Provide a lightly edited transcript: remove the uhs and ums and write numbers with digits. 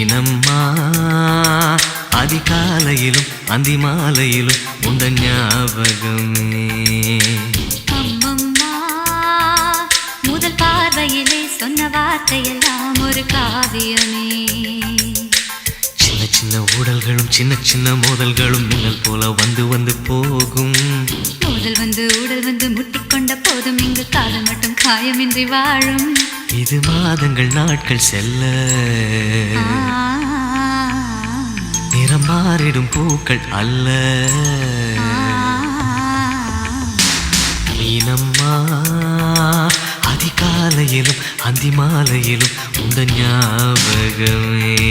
மீனம்மா அதிகாலையிலும் அந்தி மாலையிலும் உண்ட ஞாபகமே. அம்மம்மா முதல் பார்வையிலே சொன்ன வார்த்தையெல்லாம் ஒரு காவியமே. சின்ன சின்ன ஊடல்களும் சின்ன சின்ன மோதல்களும் மின்னல் போல வந்து வந்து போகும். மோதல் வந்து ஊடல் வந்து முட்டிக்கொண்ட போதும் இங்கு காதல் மட்டும் காயமின்றி வாழும். இது மாதங்கள் நாட்கள் செல்ல நிறம் மாறிடும் பூக்கள் அல்ல. மீனம்மா அதிகாலையிலும் அந்தி மாலையிலும் உந்த ஞாபகமே.